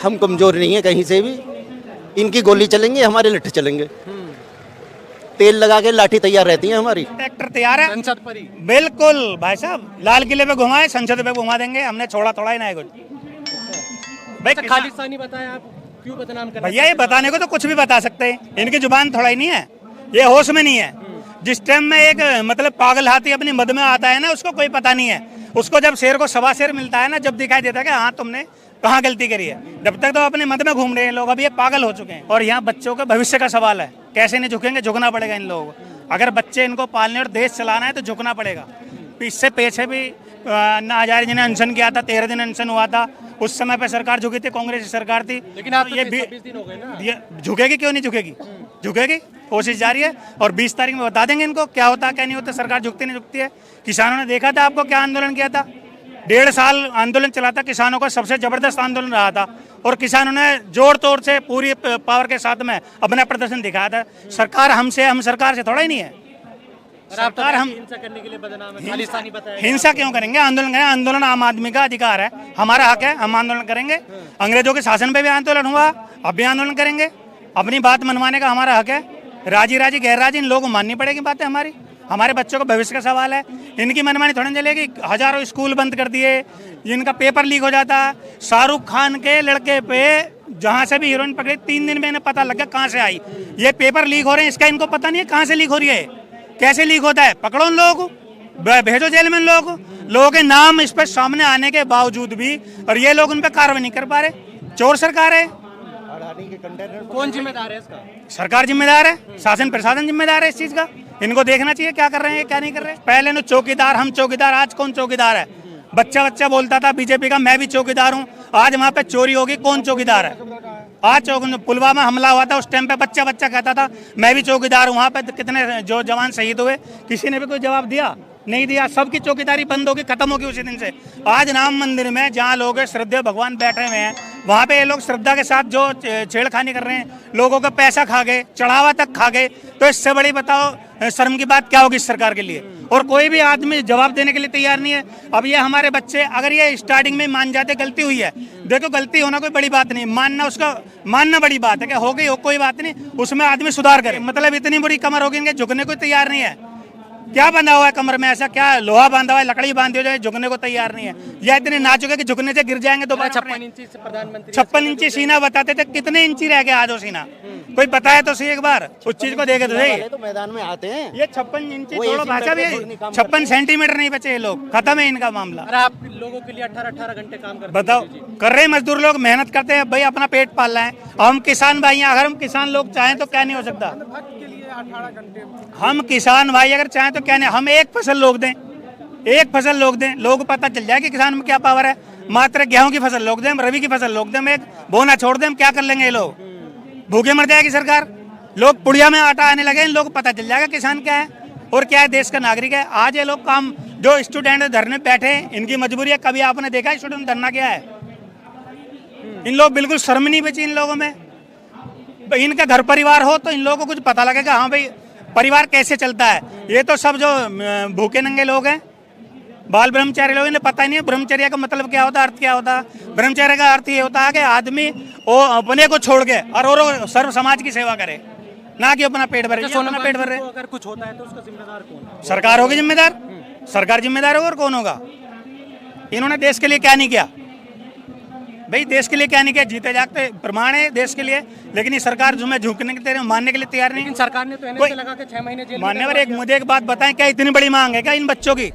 हम कमज़ोर नहीं है कहीं से भी, इनकी गोली चलेंगे, हमारे लट्ठे चलेंगे। तेल लगा के लाठी तैयार रहती है हमारी। ट्रैक्टर तैयार है संसद पर ही। बिल्कुल भाई साहब, लाल किले पे घुमाए, संसद पे घुमा देंगे, हमने छोड़ा थोड़ा ही ना है कुछ। भाई अच्छा, खालिस्तानी बताया, आप क्यों बदनाम कर रहे हैं? भैया ये बताने को तो कुछ भी बता सकते हैं, इनकी जुबान थोड़ा ही नहीं है, ये होश में नहीं है। जिस टाइम में एक मतलब पागल हाथी अपनी मद में आता है ना, उसको कोई पता नहीं है। उसको जब शेर को सवा शेर मिलता है ना, जब दिखाई देता है कि हाँ तुमने कहाँ गलती करी है, जब तक तो अपने मद में घूम रहे हैं लोग, अभी ये पागल हो चुके हैं। और यहाँ बच्चों के भविष्य का सवाल है, कैसे नहीं झुकेंगे, झुकना पड़ेगा इन लोगों को। अगर बच्चे इनको पालने और देश चलाना है तो झुकना पड़ेगा। इससे पीछे भी ना हजारे जी ने अनशन किया था, 13 दिन अनशन हुआ था, उस समय पे सरकार झुकी थी, कांग्रेस की सरकार थी। लेकिन आप तो ये 26 दिन हो गए ना, ये झुकेगी क्यों नहीं झुकेगी, झुकेगी, कोशिश जारी है। और 20 तारीख में बता देंगे इनको क्या होता क्या नहीं होता, सरकार झुकती नहीं झुकती है। किसानों ने देखा था आपको क्या आंदोलन किया था, 1.5 साल आंदोलन चला था, किसानों का सबसे जबरदस्त आंदोलन रहा था, और किसानों ने जोर तोड़ से पूरी पावर के साथ में अपना प्रदर्शन दिखाया था। सरकार हमसे, हम सरकार से थोड़ा ही नहीं है। सरकार हम हिंसा करने के लिए बदनाम है, खालिस्तानी बताया। हिंसा क्यों करेंगे, आंदोलन करें, आंदोलन आम आदमी का अधिकार है, हमारा हक है, हम आंदोलन करेंगे। अंग्रेजों के शासन पे भी आंदोलन हुआ, अब भी आंदोलन करेंगे, अपनी बात मनवाने का हमारा हक है। राजी राजी गैर राजी इन लोगों को माननी पड़ेगी बातें हमारी, हमारे बच्चों का भविष्य का सवाल है। इनकी मनमानी थोड़ी चलेगी। हजारों स्कूल बंद कर दिए, इनका पेपर लीक हो जाता। शाहरुख खान के लड़के पे जहाँ से भी हीरोइन पकड़ी, 3 दिन में इन्हें पता लग गया कहाँ से आई। ये पेपर लीक हो रहे हैं, इसका इनको पता नहीं है कहाँ से लीक हो रही है, कैसे लीक होता है। पकड़ो उन लोगों को, भेजो जेल में उन लोगों को। लोगों के नाम इस पर सामने आने के बावजूद भी और ये लोग उन पर कार्रवाई नहीं कर पा रहे, चोर सरकार है। कौन जिम्मेदार है इसका? सरकार जिम्मेदार है, शासन प्रशासन जिम्मेदार है इस चीज का। इनको देखना चाहिए क्या कर रहे हैं क्या नहीं कर रहे हैं। पहले न चौकीदार, हम चौकीदार, आज कौन चौकीदार है? बच्चा बोलता था बीजेपी का मैं भी चौकीदार हूँ, आज वहाँ पे चोरी होगी, कौन चौकीदार है? आज पुलवामा हमला हुआ था, उस टाइम पे बच्चा कहता था मैं भी चौकीदार हूँ। वहाँ पे कितने जो जवान शहीद हुए, किसी ने भी कोई जवाब दिया? नहीं दिया। सबकी चौकीदारी बंद होगी, खत्म होगी उसी दिन से। आज राम मंदिर में जहाँ लोग श्रद्धेय भगवान बैठे हुए हैं, वहाँ पे ये लोग श्रद्धा के साथ जो छेड़खानी कर रहे हैं, लोगों का पैसा खा गए, चढ़ावा तक खा गए, तो इससे बड़ी बताओ शर्म की बात क्या होगी इस सरकार के लिए? और कोई भी आदमी जवाब देने के लिए तैयार नहीं है। अब ये हमारे बच्चे अगर ये स्टार्टिंग में मान जाते गलती हुई है, देखो गलती होना कोई बड़ी बात नहीं, मानना बड़ी बात है कि हो गई हो, कोई बात नहीं, उसमें आदमी सुधार करे। मतलब इतनी बुरी कमर हो गई, झुकने को तैयार नहीं है। क्या बंधा हुआ है कमर में, ऐसा क्या लोहा बांधा हुआ है, लकड़ी बांधी हो जाए, झुकने को तैयार नहीं है। या इतने नाजुक है कि झुकने से गिर जाएंगे। तो 56 इंची से प्रधानमंत्री 56 इंची सीना बताते थे, कितने इंची रह गया आज वो सीना? कोई बताए तो सही एक बार, उस चीज को देखे तो सही। तो मैदान में आते हैं, ये 56 इंची छोड़ो भाषा भी, 56 सेंटीमीटर नहीं बचे ये लोग, खत्म है इनका मामला। अरे आप लोगों के लिए 18 घंटे काम करते हैं। बताओ, कर रहे हैं मजदूर लोग, मेहनत करते हैं भाई, अपना पेट पाल रहे हैं। हम किसान भाई हैं, अगर हम किसान लोग चाहें तो क्या नहीं हो सकता? हम किसान भाई अगर चाहें तो क्या नहीं, हम एक फसल लोग दें, एक फसल लोग दें, लोगों को पता चल जाए कि किसान में क्या पावर है। मात्र गेहूं की फसल लोग दें, रबी की फसल लोग दें, हम एक बोना छोड़ दें, हम क्या कर लेंगे? ये लोग भूखे मर जाएगी सरकार। लोग पुड़िया में आटा आने लगे, इन लोगों को पता चल जाएगा किसान क्या है और क्या है, देश का नागरिक है। आज ये लोग काम, जो स्टूडेंट धरने बैठे हैं, इनकी मजबूरी है। कभी आपने देखा स्टूडेंट धरना क्या है? इन लोग बिल्कुल शर्म नहीं बची इन लोगों में। इनका घर परिवार हो तो इन लोगों को कुछ पता लगेगा, हाँ भाई परिवार कैसे चलता है। ये तो सब जो भूखे नंगे लोग हैं, बाल ब्रह्मचारी लोग, इन्हें पता ही नहीं है ब्रह्मचर्य का मतलब क्या होता है, अर्थ क्या होता है। ब्रह्मचर्य का अर्थ ये होता है कि आदमी वो अपने को छोड़ के और सर्व समाज की सेवा करे, ना कि अपना पेट भरे। अपना पेट भर रहे, अगर कुछ होता है तो उसका जिम्मेदार कौन है? सरकार होगी जिम्मेदार, सरकार जिम्मेदार होगा, और कौन होगा? इन्होंने देश के लिए क्या नहीं किया भाई, देश के लिए क्या नहीं किया? जीते जागते प्रमाण है देश के लिए, लेकिन ये सरकार जो मैं झुकने के लिए, मानने के लिए तैयार नहीं। सरकार ने तो एनएसए लगा के 6 महीने जेल मानने पर मुझे एक बात बताएं, क्या इतनी बड़ी मांग है क्या इन बच्चों की?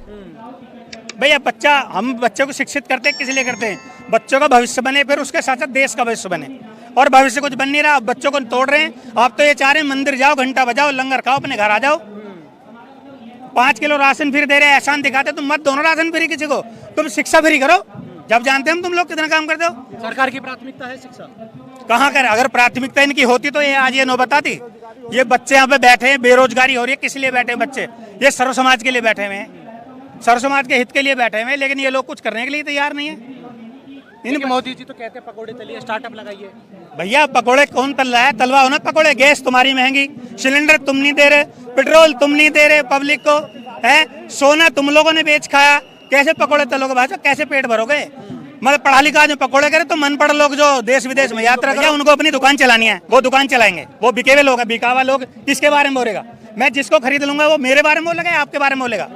भैया बच्चा, हम बच्चों को शिक्षित करते हैं किस लिए करते हैं? बच्चों का भविष्य बने, फिर उसके साथ साथ देश का भविष्य बने। और भविष्य कुछ बन नहीं रहा, बच्चों को तोड़ रहे हैं। आप तो ये चाह रहे हैं मंदिर जाओ, घंटा बजाओ, लंगर खाओ, अपने घर आ जाओ। 5 किलो राशन फ्री दे रहे हैं, एहसान दिखाते, तुम मत दो ना राशन फ्री किसी को, तुम शिक्षा फ्री करो। जब जानते हैं हम तुम लोग कितना काम करते हो। सरकार की प्राथमिकता है शिक्षा, कहाँ कर? अगर प्राथमिकता इनकी होती तो ये आज ये नौबत आती। ये बच्चे यहाँ पे बैठे हैं, बेरोजगारी हो रही है, किस लिए बैठे हैं बच्चे? ये सर्व समाज के लिए बैठे हुए हैं, सर्व समाज के हित के लिए बैठे हुए हैं, लेकिन ये लोग कुछ करने के लिए तैयार नहीं है। मोदी जी तो कहते हैं पकौड़े तलिए, स्टार्टअप लगाइए। भैया पकौड़े कौन तल रहा है? तलवा हो ना पकौड़े। गैस तुम्हारी महंगी, सिलेंडर तुम नहीं दे रहे, पेट्रोल तुम नहीं दे रहे पब्लिक को, है सोना तुम लोगों ने बेच खाया, कैसे पकौड़े तलोगे भाई? कैसे पेट भरोगे? मतलब पढ़ा लिखा आदमी पकौड़े करे तो मन पढ़ लोग जो देश विदेश में यात्रा करे उनको अपनी दुकान चलानी है, वो दुकान चलाएंगे। वो बिके हुए लोग हैं, बिकावा लोग किसके बारे में बोलेगा? मैं जिसको खरीद लूंगा वो मेरे बारे में बोलेगा या आपके बारे में बोलेगा?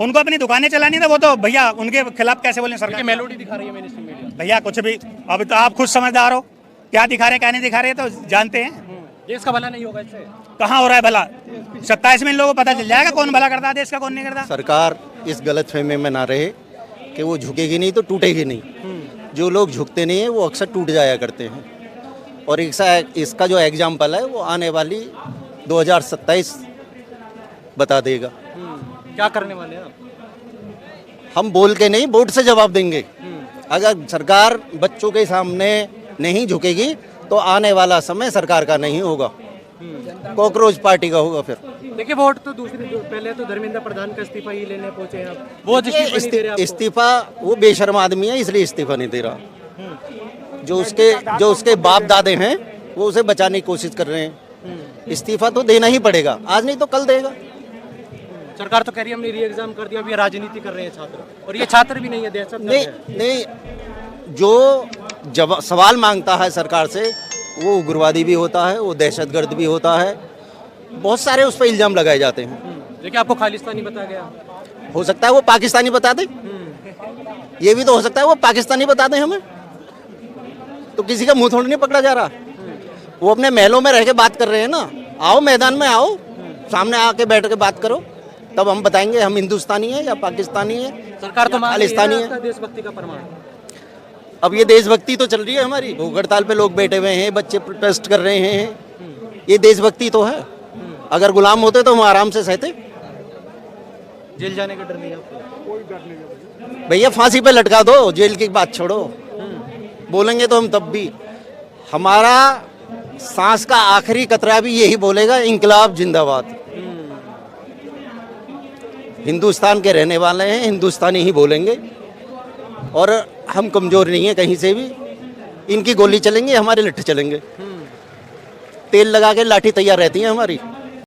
उनको अपनी दुकानें चलानी है, वो तो भैया उनके खिलाफ कैसे बोलें? सरकार मेलोडी दिखा रही है मेन स्ट्रीम मीडिया। भैया कुछ भी, अब तो आप खुद समझदार हो, क्या दिखा रहे क्या नहीं दिखा रहे तो जानते हैं। देश का भला नहीं होगा इससे। कहाँ हो रहा है भला? 27 में इन लोगों को पता चल जाएगा कौन भला करता है देश का, कौन नहीं करता। सरकार इस गलत फहमी में ना रहे कि वो झुकेगी नहीं तो टूटेगी नहीं। जो लोग झुकते नहीं है वो अक्सर टूट जाया करते हैं। और इसका जो एग्जाम्पल है वो आने वाली 2027 बता देगा। क्या करने वाले हैं आप? हम बोल के नहीं, वोट से जवाब देंगे। अगर सरकार बच्चों के सामने नहीं झुकेगी तो आने वाला समय सरकार का नहीं होगा, कॉकरोच पार्टी का होगा। फिर देखिए वोट तो दूसरी, पहले तो धर्मेंद्र प्रधान का इस्तीफा ही लेने पहुंचे हैं आप। वो इस्तीफा वो बेशर्म आदमी है इसलिए इस्तीफा नहीं दे रहा। जो उसके बाप दादे हैं वो उसे बचाने की कोशिश कर रहे हैं। इस्तीफा तो देना ही पड़ेगा, आज नहीं तो कल देगा। सरकार तो कह रही है हमने री एग्जाम कर दिया, अभी राजनीति कर रहे हैं छात्र, और ये छात्र भी नहीं है, दहशत नहीं, जो जब सवाल मांगता है सरकार से वो उग्रवादी भी होता है, वो दहशतगर्द भी होता है, बहुत सारे उस पर इल्जाम लगाए जाते हैं। देखिए आपको खालिस्तानी बताया गया, हो सकता है वो पाकिस्तानी बता दे, ये भी तो हो सकता है वो पाकिस्तानी बता दें हमें, तो किसी का मुंह थोड़ी नहीं पकड़ा जा रहा। वो अपने महलों में रह के बात कर रहे हैं ना, आओ मैदान में आओ, सामने आके बैठ के बात करो, तब हम बताएंगे हम हिंदुस्तानी है या पाकिस्तानी है, सरकार तो खालिस्तानी है। देशभक्ति का प्रमाण। अब ये देशभक्ति तो चल रही है हमारी, भूख हड़ताल पे लोग बैठे हुए हैं, बच्चे प्रोटेस्ट कर रहे हैं, ये देशभक्ति तो है। अगर गुलाम होते तो हम आराम से सहते। जेल जाने का डर नहीं है आपको? भैया फांसी पे लटका दो, जेल की बात छोड़ो। बोलेंगे तो हम तब भी, हमारा सांस का आखिरी कतरा भी यही बोलेगा, इंकलाब जिंदाबाद। हिंदुस्तान के रहने वाले हैं, हिंदुस्तानी ही बोलेंगे, और हम कमजोर नहीं है कहीं से भी। इनकी गोली चलेंगे, हमारे लट्ठे चलेंगे। तेल लगा के लाठी तैयार रहती है हमारी।